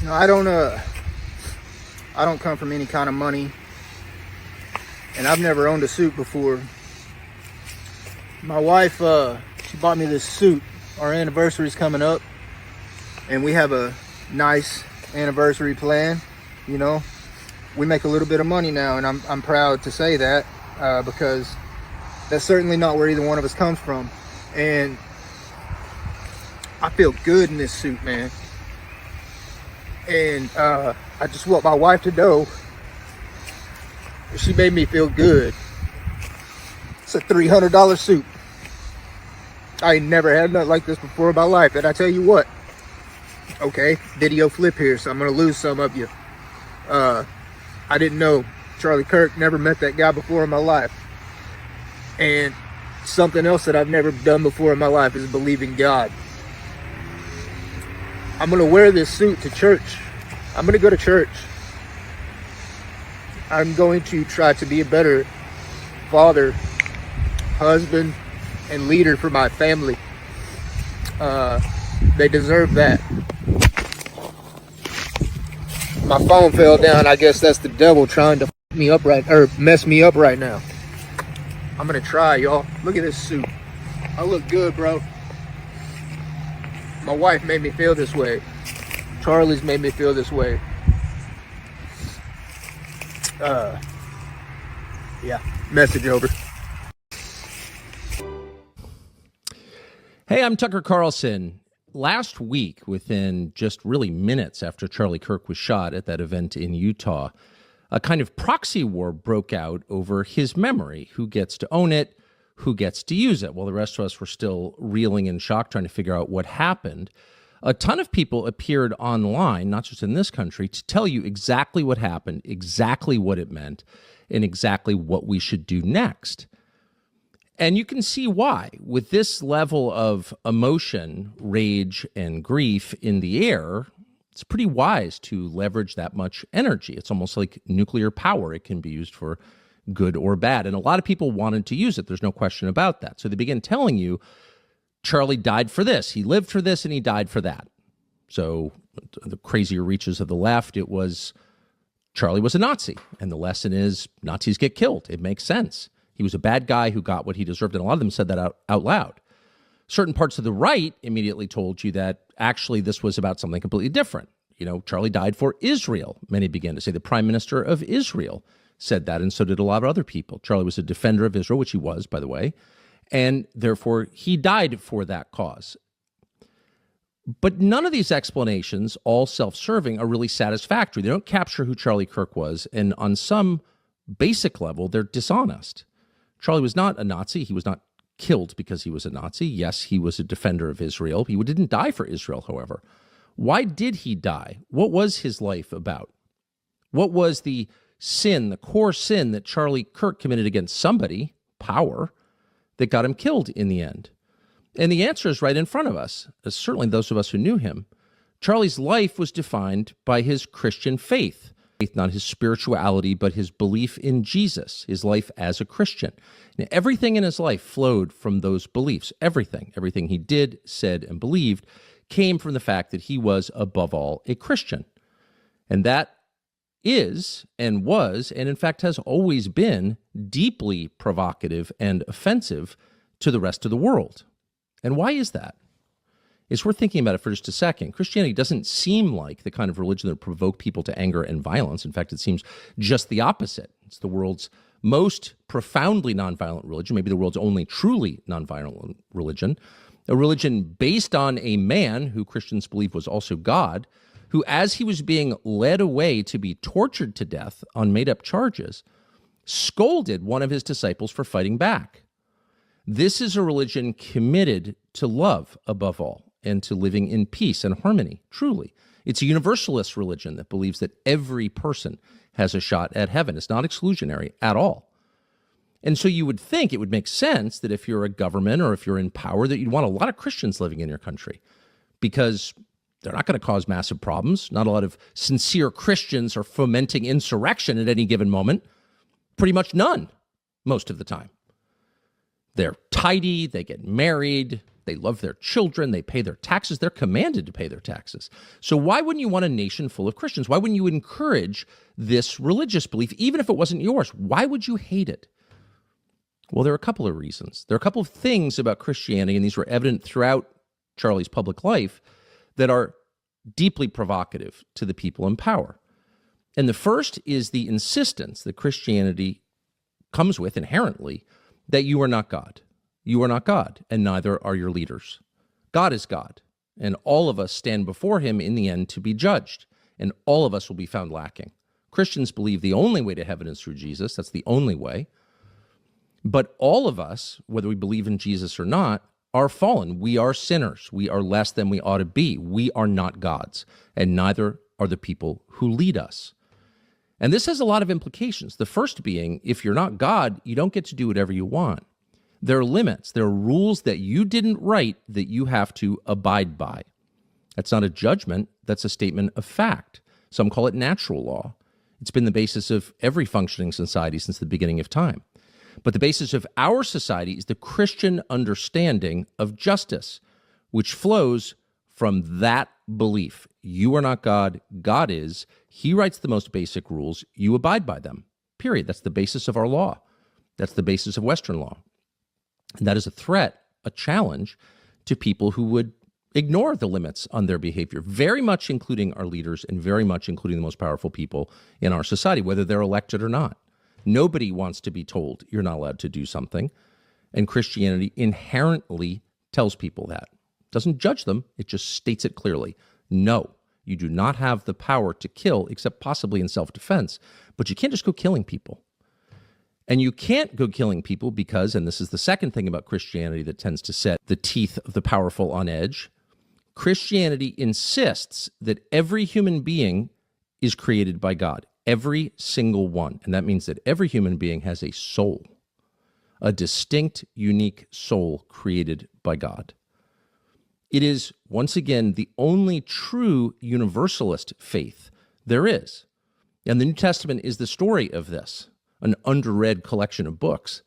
No, I don't come from any kind of money, and I've never owned a suit before. My wife, she bought me this suit. Our anniversary's coming up, and we have a nice anniversary plan. You know, we make a little bit of money now, and I'm proud to say that, because that's certainly not where either one of us comes from. And I feel good in this suit, man. And I just want my wife to know she made me feel good. It's a $300 suit. I ain't never had nothing like this before in my life. And I tell you what, okay, video flip here, so I'm gonna lose some of you. I didn't know Charlie Kirk, never met that guy before in my life. And something else that I've never done before in my life is believe in God. I'm gonna wear this suit to church. I'm gonna go to church. I'm going to try to be a better father, husband, and leader for my family. They deserve that. My phone fell down. I guess that's the devil trying to mess me up right now. I'm gonna try, y'all. Look at this suit. I look good, bro. My wife made me feel this way. Charlie's made me feel this way. Yeah, message over. Hey, I'm Tucker Carlson. Last week, within just really minutes after Charlie Kirk was shot at that event in Utah, a kind of proxy war broke out over his memory. Who gets to own it? Who gets to use it? While the rest of us were still reeling in shock, trying to figure out what happened, a ton of people appeared online, not just in this country, to tell you exactly what happened, exactly what it meant, and exactly what we should do next. And you can see why. With this level of emotion, rage, and grief in the air, it's pretty wise to leverage that much energy. It's almost like nuclear power. It can be used for good or bad. And a lot of people wanted to use it. There's no question about that. So they begin telling you, Charlie died for this, he lived for this, and he died for that. So the crazier reaches of the left, it was Charlie was a Nazi. And the lesson is Nazis get killed. It makes sense. He was a bad guy who got what he deserved. And a lot of them said that out loud. Certain parts of the right immediately told you that actually this was about something completely different. You know, Charlie died for Israel. Many began to say the prime minister of Israel said that, and so did a lot of other people. Charlie was a defender of Israel, which he was, by the way, and therefore he died for that cause. But none of these explanations, all self-serving, are really satisfactory. They don't capture who Charlie Kirk was, and on some basic level, they're dishonest. Charlie was not a Nazi. He was not killed because he was a Nazi. Yes, he was a defender of Israel. He didn't die for Israel, however. Why did he die? What was his life about? What was the sin, the core sin that Charlie Kirk committed against somebody, power, that got him killed in the end? And the answer is right in front of us, certainly those of us who knew him. Charlie's life was defined by his Christian faith, not his spirituality, but his belief in Jesus, his life as a Christian. And everything in his life flowed from those beliefs. Everything he did, said, and believed came from the fact that he was, above all, a Christian. And that is and was, and in fact has always been, deeply provocative and offensive to the rest of the world. And why is that? It's worth thinking about it for just a second. Christianity doesn't seem like the kind of religion that would provoke people to anger and violence. In fact, it seems just the opposite. It's the world's most profoundly nonviolent religion, maybe the world's only truly nonviolent religion, a religion based on a man who Christians believe was also God, who, as he was being led away to be tortured to death on made-up charges, scolded one of his disciples for fighting back. This is a religion committed to love above all and to living in peace and harmony, truly. It's a universalist religion that believes that every person has a shot at heaven. It's not exclusionary at all. And so you would think it would make sense that if you're a government or if you're in power, that you'd want a lot of Christians living in your country, because they're not going to cause massive problems. Not a lot of sincere Christians are fomenting insurrection at any given moment. Pretty much none. most of the time. They're tidy, they get married, they love their children, they pay their taxes, they're commanded to pay their taxes. So why wouldn't you want a nation full of Christians? Why wouldn't you encourage this religious belief, even if it wasn't yours? Why would you hate it? Well, there are a couple of reasons. There are a couple of things about Christianity, and these were evident throughout Charlie's public life, that are deeply provocative to the people in power. And the first is the insistence that Christianity comes with inherently that you are not God. You are not God, and neither are your leaders. God is God, and all of us stand before him in the end to be judged, and all of us will be found lacking. Christians believe the only way to heaven is through Jesus. That's the only way. But all of us, whether we believe in Jesus or not, are fallen. We are sinners. We are less than we ought to be. We are not gods, and neither are the people who lead us. And this has a lot of implications. The first being, if you're not God, you don't get to do whatever you want. There are limits. There are rules that you didn't write that you have to abide by. That's not a judgment. That's a statement of fact. Some call it natural law. It's been the basis of every functioning society since the beginning of time. But the basis of our society is the Christian understanding of justice, which flows from that belief. You are not God, God is. He writes the most basic rules. You abide by them, period. That's the basis of our law. That's the basis of Western law. And that is a threat, a challenge to people who would ignore the limits on their behavior, very much including our leaders and very much including the most powerful people in our society, whether they're elected or not. Nobody wants to be told you're not allowed to do something, and Christianity inherently tells people that. It doesn't judge them, it just states it clearly. No, you do not have the power to kill, except possibly in self-defense, but you can't just go killing people. And you can't go killing people because, and this is the second thing about Christianity that tends to set the teeth of the powerful on edge, Christianity insists that every human being is created by God. Every single one. And that means that every human being has a soul, a distinct, unique soul created by God. It is, once again, the only true universalist faith there is. And the New Testament is the story of this, an underread collection of books.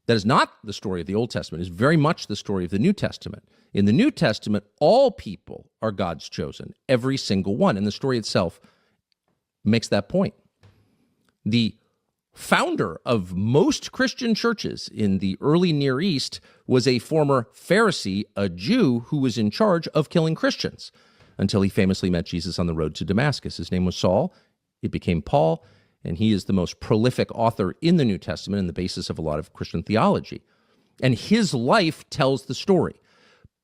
That is not the story of the Old Testament. It is very much the story of the New Testament. In the New Testament, all people are God's chosen, every single one. And the story itself makes that point. The founder of most Christian churches in the early Near East was a former Pharisee, a Jew who was in charge of killing Christians until he famously met Jesus on the road to Damascus. His name was Saul. It became Paul, and he is the most prolific author in the New Testament and the basis of a lot of Christian theology. And his life tells the story.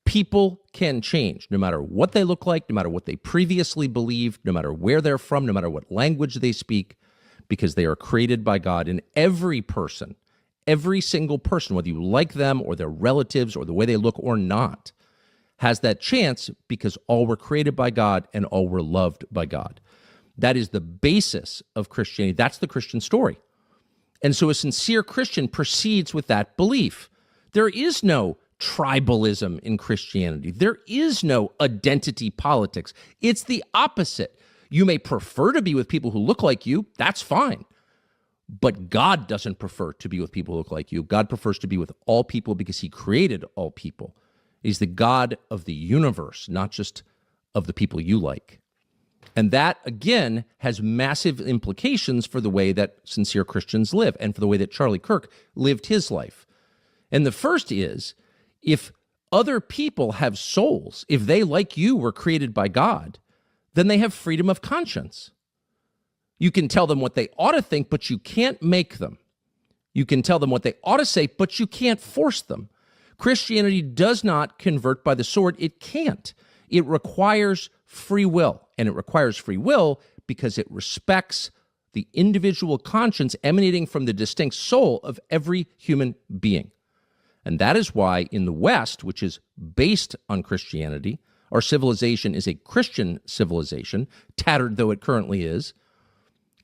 People can change no matter what they look like, no matter what they previously believed, no matter where they're from, no matter what language they speak, because they are created by God. And every person, every single person, whether you like them or their relatives or the way they look or not, has that chance because all were created by God and all were loved by God. That is the basis of Christianity. That's the Christian story. And so a sincere Christian proceeds with that belief. There is no tribalism in Christianity. There is no identity politics. It's the opposite. You may prefer to be with people who look like you. That's fine. But God doesn't prefer to be with people who look like you. God prefers to be with all people because he created all people. He's the God of the universe, not just of the people you like. And that, again, has massive implications for the way that sincere Christians live and for the way that Charlie Kirk lived his life. And the first is, if other people have souls, if they, like you, were created by God, then they have freedom of conscience. You can tell them what they ought to think, but you can't make them. You can tell them what they ought to say, but you can't force them. Christianity does not convert by the sword. It can't. It requires free will, and it requires free will because it respects the individual conscience emanating from the distinct soul of every human being. And that is why in the West, which is based on Christianity, our civilization is a Christian civilization, tattered though it currently is,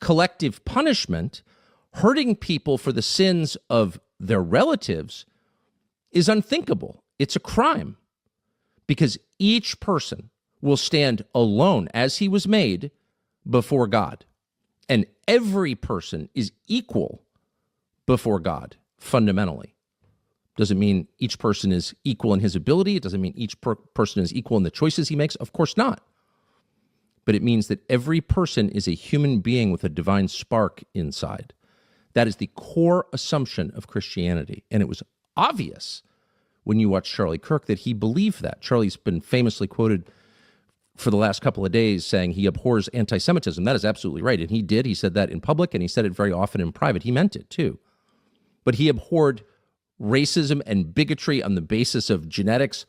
collective punishment, hurting people for the sins of their relatives, is unthinkable. It's a crime because each person will stand alone as he was made before God. And every person is equal before God, fundamentally. Doesn't mean each person is equal in his ability. It doesn't mean each person is equal in the choices he makes. Of course not. But it means that every person is a human being with a divine spark inside. That is the core assumption of Christianity. And it was obvious when you watch Charlie Kirk that he believed that. Charlie's been famously quoted for the last couple of days saying he abhors anti-Semitism. That is absolutely right. And he did. He said that in public, and he said it very often in private. He meant it too. But he abhorred racism and bigotry on the basis of genetics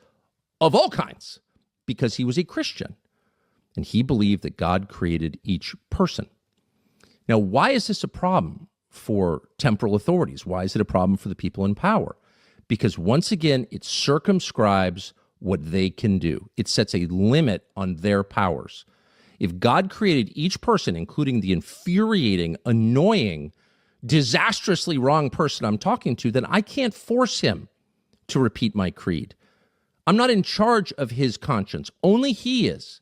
of all kinds because he was a Christian. And he believed that God created each person. Now, why is this a problem for temporal authorities? Why is it a problem for the people in power? Because once again, it circumscribes what they can do. It sets a limit on their powers. If God created each person, including the infuriating, annoying, disastrously wrong person I'm talking to, then I can't force him to repeat my creed. I'm not in charge of his conscience. Only he is.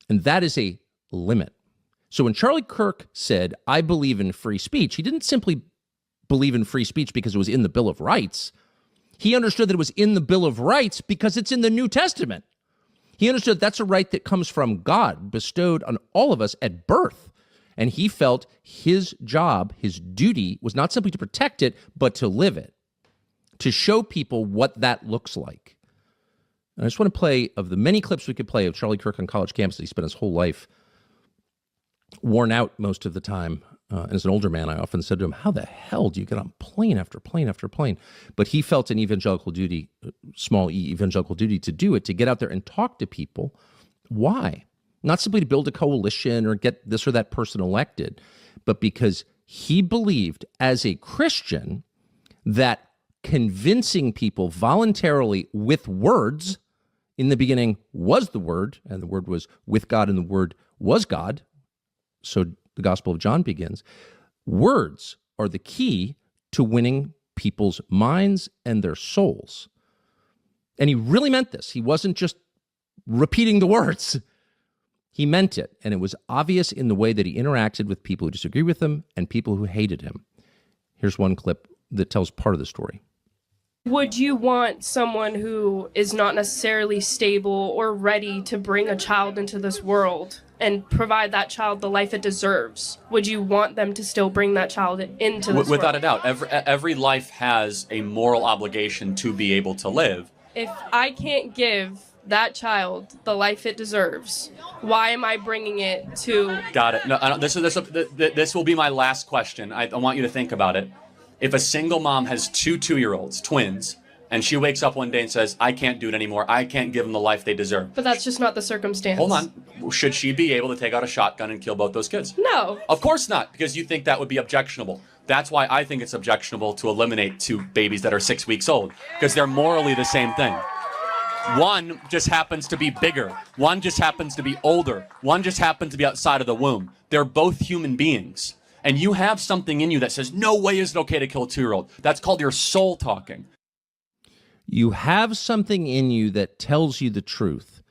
And that is a limit. So when Charlie Kirk said, I believe in free speech, he didn't simply believe in free speech because it was in the Bill of Rights. He understood that it was in the Bill of Rights because it's in the New Testament. He understood that's a right that comes from God, bestowed on all of us at birth. And he felt his job, his duty, was not simply to protect it, but to live it, to show people what that looks like. And I just want to play, of the many clips we could play of Charlie Kirk on college campuses, he spent his whole life worn out most of the time. And as an older man, I often said to him, how the hell do you get on plane after plane after plane? But he felt an evangelical duty, small e evangelical duty to do it, to get out there and talk to people. Why? Not simply to build a coalition or get this or that person elected, but because he believed as a Christian that convincing people voluntarily with words, in the beginning was the Word, and the Word was with God, and the Word was God. So the Gospel of John begins. Words are the key to winning people's minds and their souls. And he really meant this. He wasn't just repeating the words. He meant it. And it was obvious in the way that he interacted with people who disagreed with him and people who hated him. Here's one clip that tells part of the story. Would you want someone who is not necessarily stable or ready to bring a child into this world and provide that child the life it deserves? Would you want them to still bring that child into this Without world? a doubt. Every life has a moral obligation to be able to live. If I can't give that child the life it deserves, why am I bringing it to... Got it. No, this will be my last question. I want you to think about it. If a single mom has two 2-year-olds, twins, and she wakes up one day and says, I can't do it anymore, I can't give them the life they deserve. But that's just not the circumstance. Hold on. Should she be able to take out a shotgun and kill both those kids? No. Of course not, because you think that would be objectionable. That's why I think it's objectionable to eliminate 2 babies that are 6 weeks old, because they're morally the same thing. One just happens to be bigger. One just happens to be older. One just happens to be outside of the womb. They're both human beings. And you have something in you that says, no way is it okay to kill a 2-year-old. That's called your soul talking. You have something in you that tells you the truth.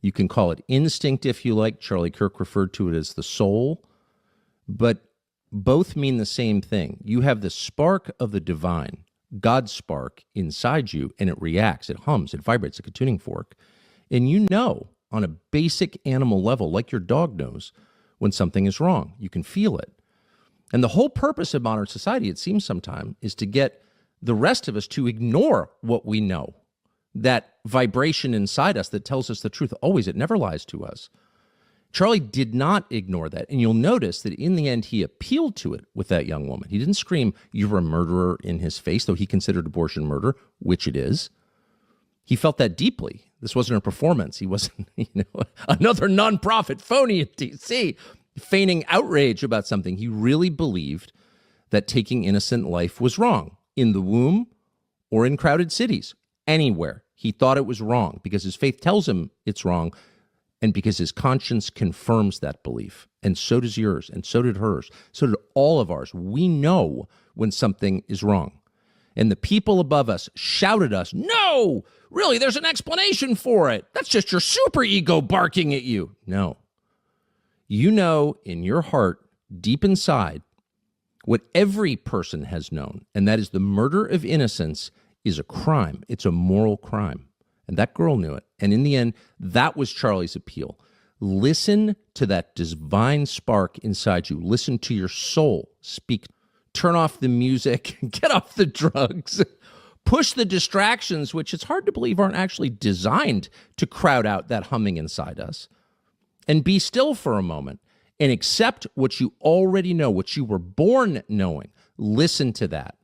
You can call it instinct if you like. Charlie Kirk referred to it as the soul. But both mean the same thing. You have the spark of the divine, God's spark inside you, and it reacts, it hums, it vibrates like a tuning fork. And you know on a basic animal level, like your dog knows, when something is wrong. You can feel it. And the whole purpose of modern society, it seems sometimes, is to get the rest of us to ignore what we know. That vibration inside us that tells us the truth. Always, it never lies to us. Charlie did not ignore that. And you'll notice that in the end, he appealed to it with that young woman. He didn't scream, you're a murderer in his face, though he considered abortion murder, which it is. He felt that deeply. This wasn't a performance. He wasn't, another nonprofit phony in D.C. feigning outrage about something. He really believed that taking innocent life was wrong in the womb or in crowded cities, anywhere. He thought it was wrong because his faith tells him it's wrong and because his conscience confirms that belief. And so does yours, and so did hers. So did all of ours. We know when something is wrong. And the people above us shouted us, no, really, there's an explanation for it. That's just your superego barking at you. No. You know in your heart, deep inside, what every person has known, and that is the murder of innocence is a crime. It's a moral crime. And that girl knew it. And in the end, that was Charlie's appeal. Listen to that divine spark inside you. Listen to your soul speak. Turn off the music, get off the drugs, push the distractions, which it's hard to believe aren't actually designed to crowd out that humming inside us. And be still for a moment and accept what you already know, what you were born knowing. Listen to that.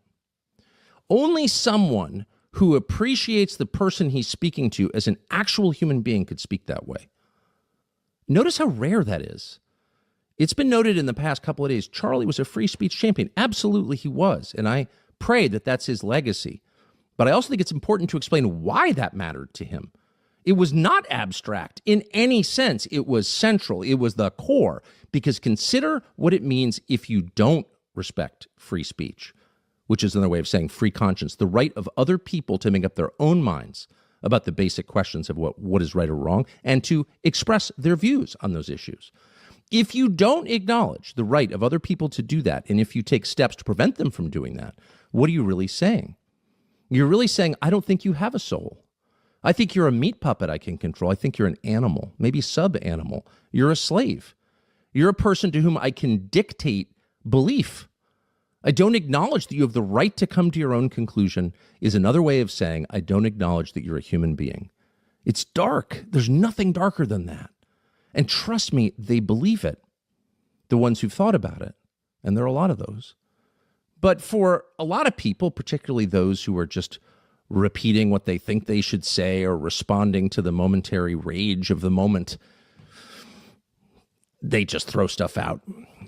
Only someone who appreciates the person he's speaking to as an actual human being could speak that way. Notice how rare that is. It's been noted in the past couple of days, Charlie was a free speech champion. Absolutely he was. And I pray that that's his legacy. But I also think it's important to explain why that mattered to him. It was not abstract in any sense. It was central. It was the core. Because consider what it means if you don't respect free speech, which is another way of saying free conscience, the right of other people to make up their own minds about the basic questions of what is right or wrong and to express their views on those issues. If you don't acknowledge the right of other people to do that, and if you take steps to prevent them from doing that, what are you really saying? You're really saying, I don't think you have a soul. I think you're a meat puppet I can control. I think you're an animal, maybe sub-animal. You're a slave. You're a person to whom I can dictate belief. I don't acknowledge that you have the right to come to your own conclusion is another way of saying I don't acknowledge that you're a human being. It's dark. There's nothing darker than that. And trust me, they believe it, the ones who've thought about it. And there are a lot of those. But for a lot of people, particularly those who are just repeating what they think they should say or responding to the momentary rage of the moment, they just throw stuff out.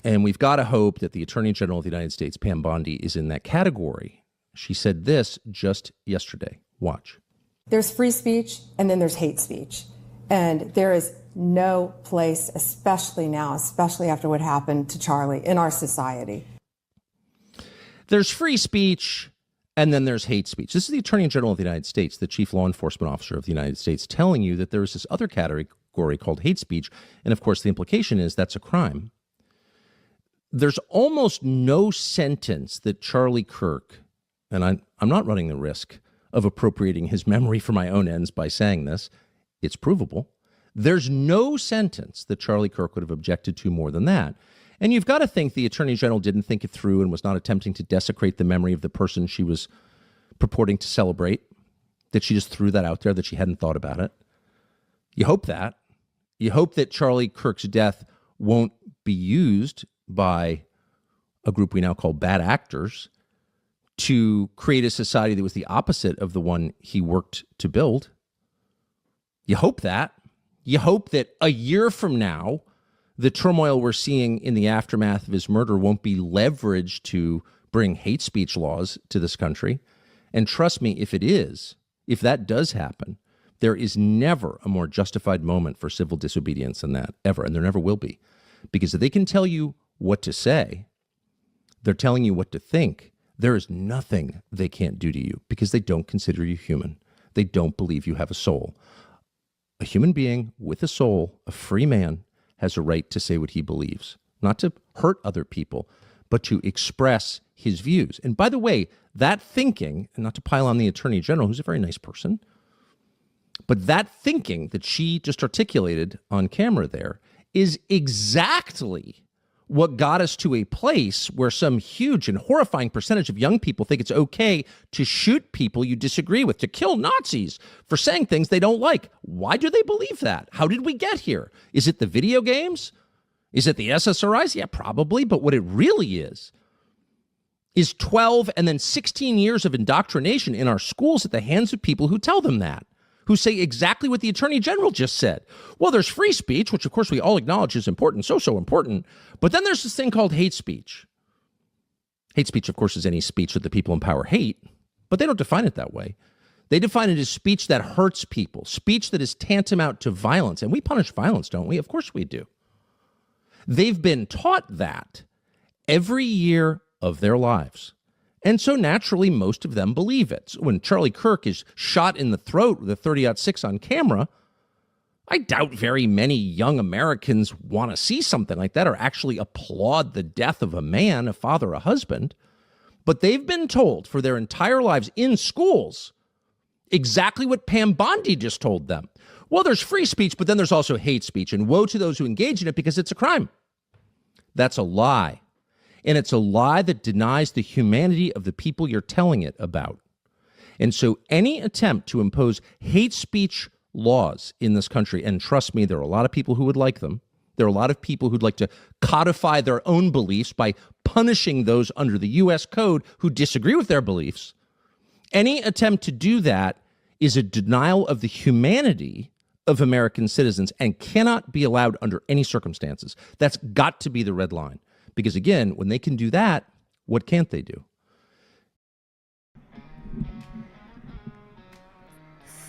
And we've got to hope that the Attorney General of the United States, Pam Bondi, is in that category. She said this just yesterday. Watch. There's free speech and then there's hate speech. And there is no place, especially now, especially after what happened to Charlie, in our society. There's free speech and then there's hate speech. This is the Attorney General of the United States, the Chief Law Enforcement Officer of the United States, telling you that there is this other category called hate speech. And of course, the implication is that's a crime. There's almost no sentence that Charlie Kirk, and I'm not running the risk of appropriating his memory for my own ends by saying this, it's provable. There's no sentence that Charlie Kirk would have objected to more than that. And you've got to think the Attorney General didn't think it through and was not attempting to desecrate the memory of the person she was purporting to celebrate, that she just threw that out there, that she hadn't thought about it. You hope that. You hope that Charlie Kirk's death won't be used by a group we now call bad actors to create a society that was the opposite of the one he worked to build. You hope that. You hope that a year from now, the turmoil we're seeing in the aftermath of his murder won't be leveraged to bring hate speech laws to this country. And trust me, if it is, if that does happen, there is never a more justified moment for civil disobedience than that, ever. And there never will be. Because if they can tell you what to say, they're telling you what to think. There is nothing they can't do to you because they don't consider you human. They don't believe you have a soul. A human being with a soul, a free man, has a right to say what he believes, not to hurt other people, but to express his views. And by the way, that thinking, and not to pile on the Attorney General, who's a very nice person, but that thinking that she just articulated on camera there is exactly what got us to a place where some huge and horrifying percentage of young people think it's okay to shoot people you disagree with, to kill Nazis for saying things they don't like. Why do they believe that? How did we get here? Is it the video games? Is it the SSRIs? Yeah, probably. But what it really is 12 and then 16 years of indoctrination in our schools at the hands of people who tell them that, who say exactly what the Attorney General just said. Well, there's free speech, which of course we all acknowledge is important, so important. But then there's this thing called hate speech. Hate speech, of course, is any speech that the people in power hate, but they don't define it that way. They define it as speech that hurts people, speech that is tantamount to violence. And we punish violence, don't we? Of course we do. They've been taught that every year of their lives. And so naturally, most of them believe it. So when Charlie Kirk is shot in the throat with a .30-06 on camera, I doubt very many young Americans want to see something like that or actually applaud the death of a man, a father, a husband. But they've been told for their entire lives in schools exactly what Pam Bondi just told them. Well, there's free speech, but then there's also hate speech, and woe to those who engage in it because it's a crime. That's a lie. And it's a lie that denies the humanity of the people you're telling it about. And so any attempt to impose hate speech laws in this country, and trust me, there are a lot of people who would like them. There are a lot of people who'd like to codify their own beliefs by punishing those under the U.S. code who disagree with their beliefs. Any attempt to do that is a denial of the humanity of American citizens and cannot be allowed under any circumstances. That's got to be the red line. Because again, when they can do that, what can't they do?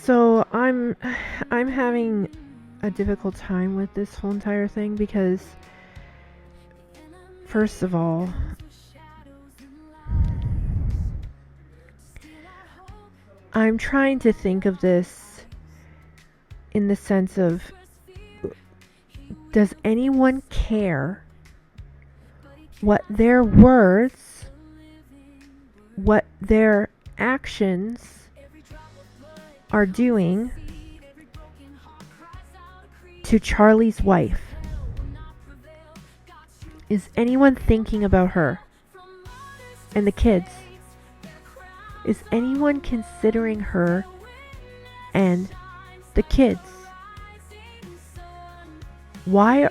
So I'm having a difficult time with this whole entire thing because, first of all, I'm trying to think of this in the sense of, does anyone care what their words, what their actions are doing to Charlie's wife? Is anyone thinking about her and the kids? Is anyone considering her and the kids? Why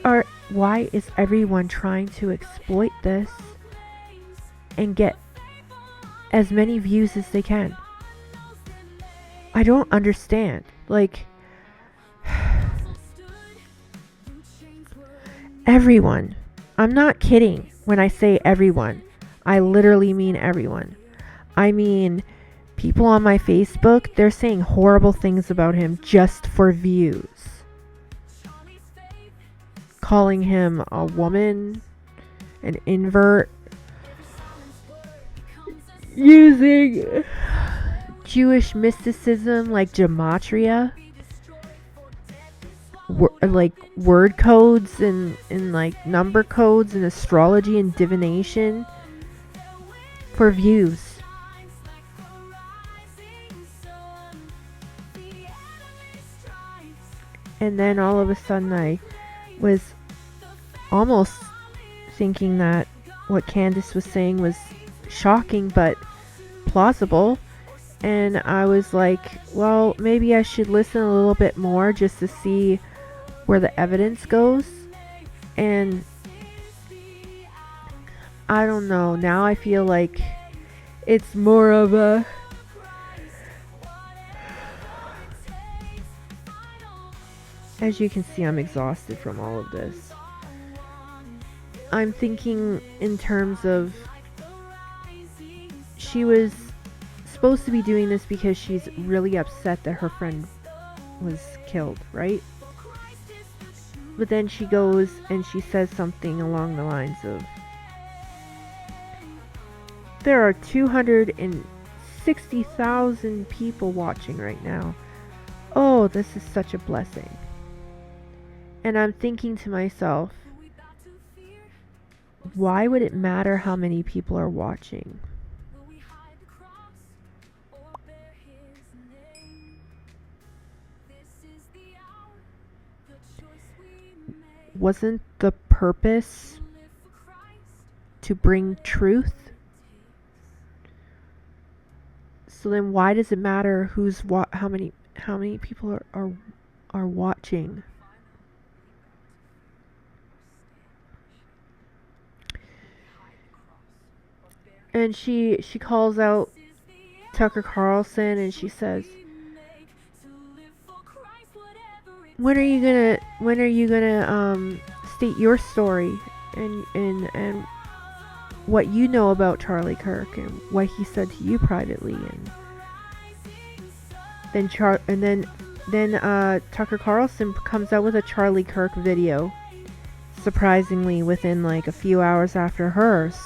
is everyone trying to exploit this and get as many views as they can? I don't understand. Like, everyone. I'm not kidding when I say everyone. I literally mean everyone. I mean, people on my Facebook, they're saying horrible things about him just for views. Calling him a woman, an invert, using Jewish mysticism like gematria, like word codes and like number codes and astrology and divination for views. And then all of a sudden I was almost thinking that what Candace was saying was shocking but plausible. And I was like, well, maybe I should listen a little bit more just to see where the evidence goes. And I don't know. Now I feel like it's more of a... As you can see, I'm exhausted from all of this. I'm thinking in terms of... She was supposed to be doing this because she's really upset that her friend was killed, right? But then she goes and she says something along the lines of, there are 260,000 people watching right now. Oh, this is such a blessing. And I'm thinking to myself, why would it matter how many people are watching? Wasn't the purpose to bring truth? So then why does it matter who's how many people are watching? And she calls out Tucker Carlson and she says, when are you gonna state your story and what you know about Charlie Kirk and what he said to you privately? And then Tucker Carlson comes out with a Charlie Kirk video, surprisingly within like a few hours after hers.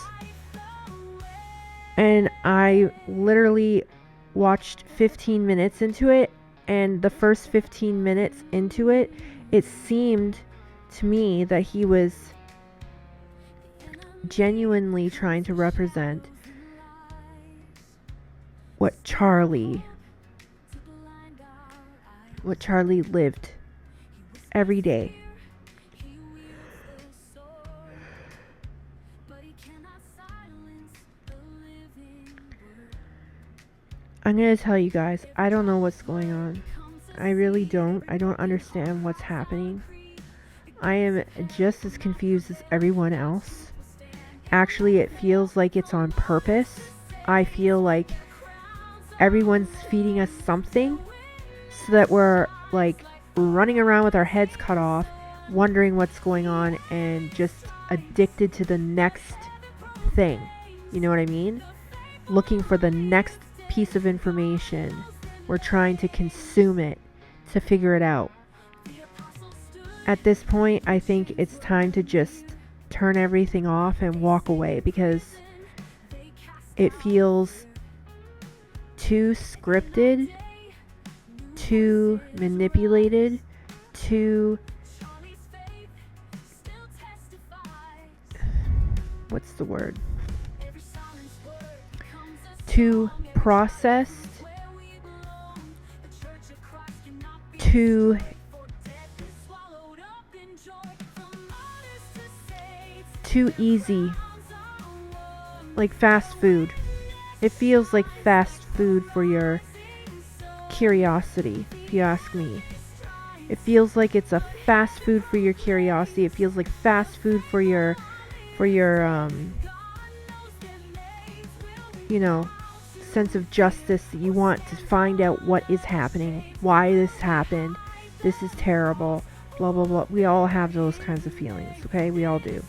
And I literally watched 15 minutes into it, and the first 15 minutes into it It seemed to me that he was genuinely trying to represent what Charlie lived every day. I'm going to tell you guys, I don't know what's going on. I really don't. I don't understand what's happening. I am just as confused as everyone else. Actually, it feels like it's on purpose. I feel like everyone's feeding us something so that we're like running around with our heads cut off, wondering what's going on and just addicted to the next thing. You know what I mean? Looking for the next piece of information. We're trying to consume it to figure it out. At this point, I think it's time to just turn everything off and walk away, because it feels too scripted, too manipulated, too... what's the word? Too processed, too easy, like fast food. It feels like fast food for your curiosity, if you ask me. It feels like it's a fast food for your curiosity. It feels like fast food for your sense of justice, that you want to find out what is happening, why this happened, this is terrible, blah blah blah. We all have those kinds of feelings, okay? We all do.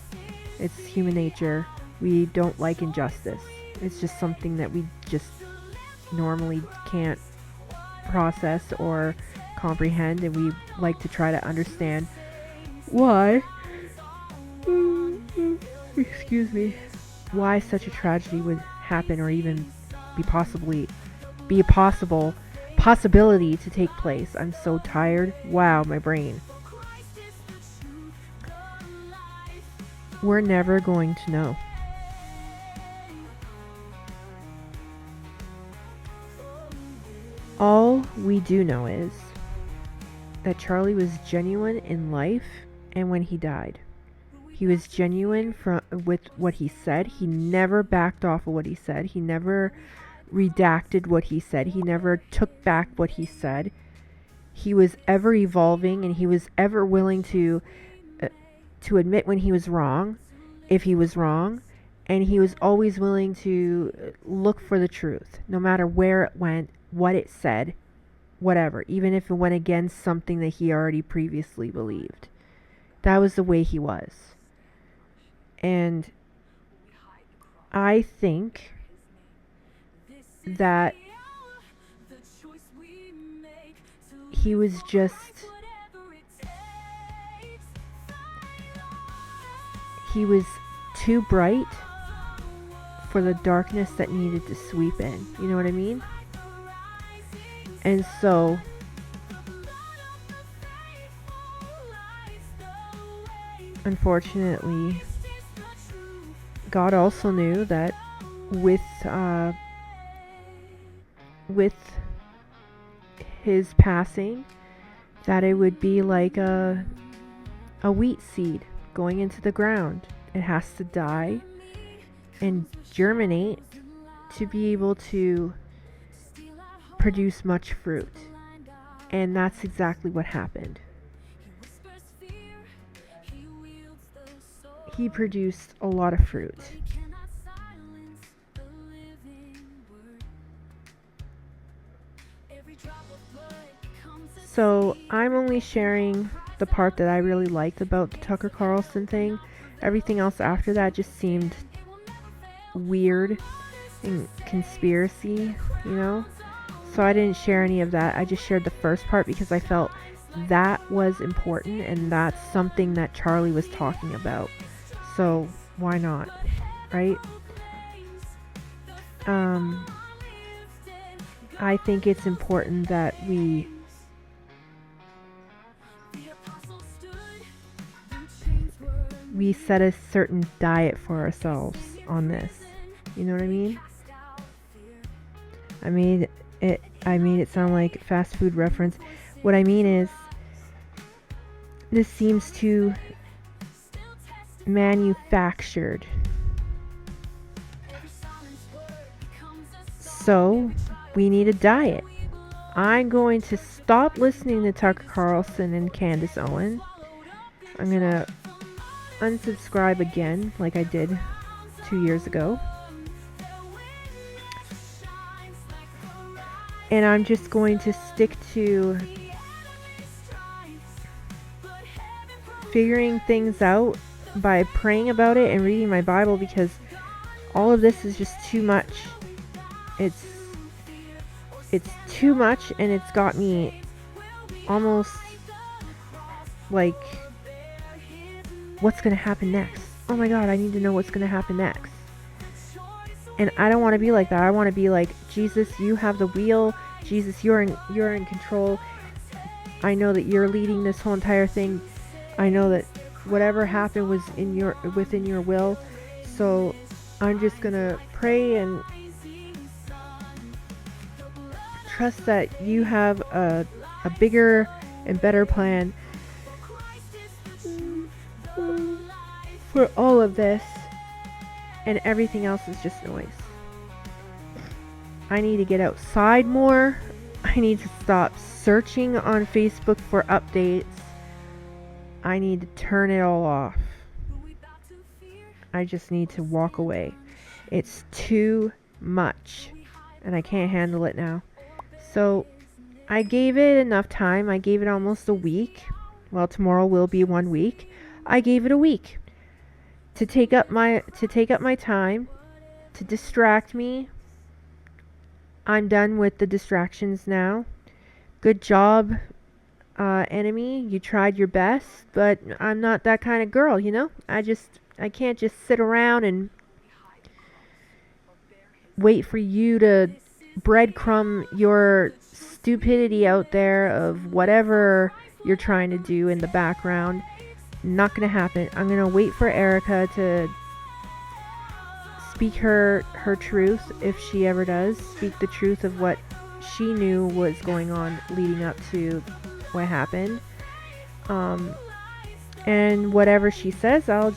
It's human nature. We don't like injustice. It's just something that we just normally can't process or comprehend, and we like to try to understand why excuse me, why such a tragedy would happen, or even be a possibility to take place. I'm so tired. Wow, my brain. We're never going to know. All we do know is that Charlie was genuine in life and when he died. He was genuine with what he said. He never backed off of what he said. He never redacted what he said. He never took back what he said. He was ever evolving, and he was ever willing to admit when he was wrong, if he was wrong, and he was always willing to look for the truth, no matter where it went, what it said, whatever, even if it went against something that he already previously believed. That was the way he was. And I think that he was too bright for the darkness that needed to sweep in. You know what I mean? And so unfortunately, God also knew that with his passing, that it would be like a wheat seed going into the ground. It has to die and germinate to be able to produce much fruit. And that's exactly what happened. He produced a lot of fruit. So I'm only sharing the part that I really liked about the Tucker Carlson thing. Everything else after that just seemed weird and conspiracy, you know? So I didn't share any of that. I just shared the first part because I felt that was important, and that's something that Charlie was talking about. So why not, right? I think it's important that we we set a certain diet for ourselves on this. You know what I mean? I made it sound like fast food reference. What I mean is, this seems too manufactured. So, we need a diet. I'm going to stop listening to Tucker Carlson and Candace Owen. I'm going to unsubscribe again, like I did 2 years ago. And I'm just going to stick to figuring things out by praying about it and reading my Bible, because all of this is just too much. It's too much, and it's got me almost like, what's going to happen next? Oh my God, I need to know what's going to happen next. And I don't want to be like that. I want to be like, Jesus, you have the wheel. Jesus, you're in control. I know that you're leading this whole entire thing. I know that whatever happened was within your will. So I'm just gonna pray and trust that you have a bigger and better plan for all of this, and everything else is just noise. I need to get outside more. I need to stop searching on Facebook for updates. I need to turn it all off. I just need to walk away. It's too much, and I can't handle it now. So I gave it enough time. I gave it almost a week. Well, tomorrow will be 1 week. I gave it a week to take up my time, to distract me. I'm done with the distractions now. Good job, enemy. You tried your best, but I'm not that kind of girl, you know? I can't just sit around and wait for you to breadcrumb your stupidity out there of whatever you're trying to do in the background. Not gonna happen. I'm gonna wait for Erica to speak her truth, if she ever does. Speak the truth of what she knew was going on leading up to what happened. And whatever she says, I'll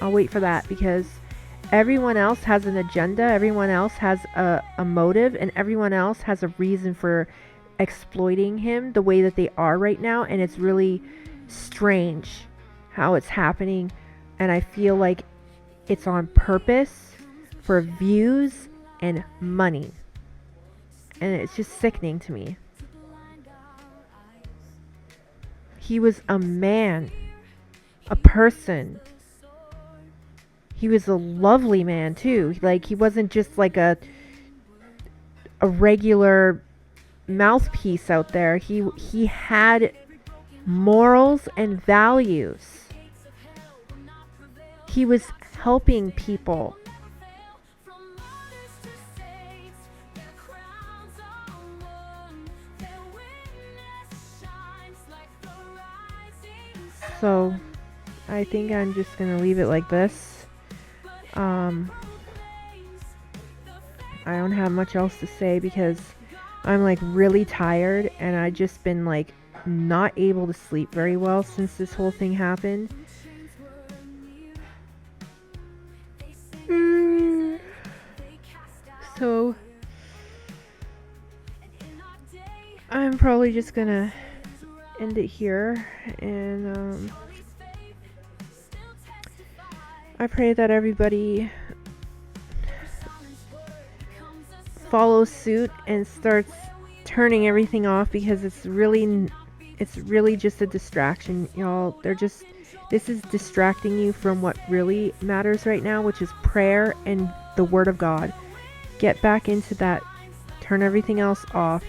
wait for that, because everyone else has an agenda, everyone else has a motive, and everyone else has a reason for exploiting him the way that they are right now. And it's really strange how it's happening, and I feel like it's on purpose for views and money, and it's just sickening to me. He was a man, a person. He was a lovely man too. Like, he wasn't just like a regular mouthpiece out there. He had morals and values. He was helping people. So I think I'm just gonna leave it like this. I don't have much else to say, because I'm like really tired, and I just been like not able to sleep very well since this whole thing happened. So I'm probably just gonna end it here, and I pray that everybody follows suit and starts turning everything off, because it's really just a distraction, y'all. This is distracting you from what really matters right now, which is prayer and the Word of God. Get back into that. Turn everything else off.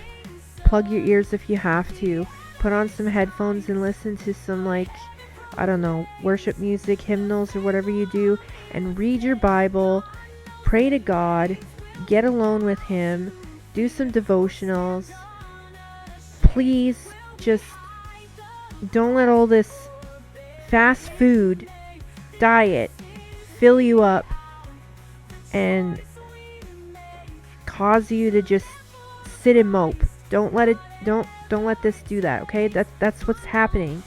Plug your ears if you have to. Put on some headphones and listen to some, like, I don't know, worship music, hymnals, or whatever you do, and read your Bible. Pray to God. Get alone with Him. Do some devotionals. Please just don't let all this fast food diet fill you up and cause you to just sit and mope. Don't let this do that, okay? That's what's happening.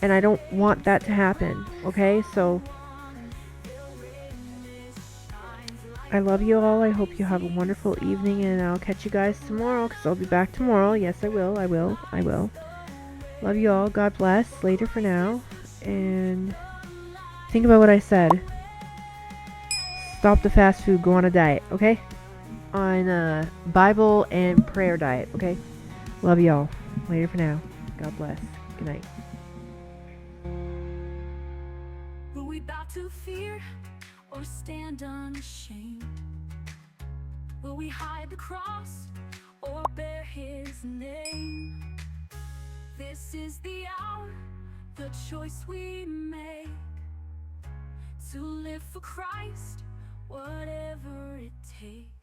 And I don't want that to happen, okay? So I love you all. I hope you have a wonderful evening, and I'll catch you guys tomorrow, because I'll be back tomorrow. Yes, I will. Love you all. God bless. Later for now. And think about what I said. Stop the fast food. Go on a diet, okay? On a Bible and prayer diet, okay? Love you all. Later for now. God bless. Good night. Will we bow to fear or stand unashamed? Will we hide the cross or bear his name? This is the hour, the choice we make, to live for Christ, whatever it takes.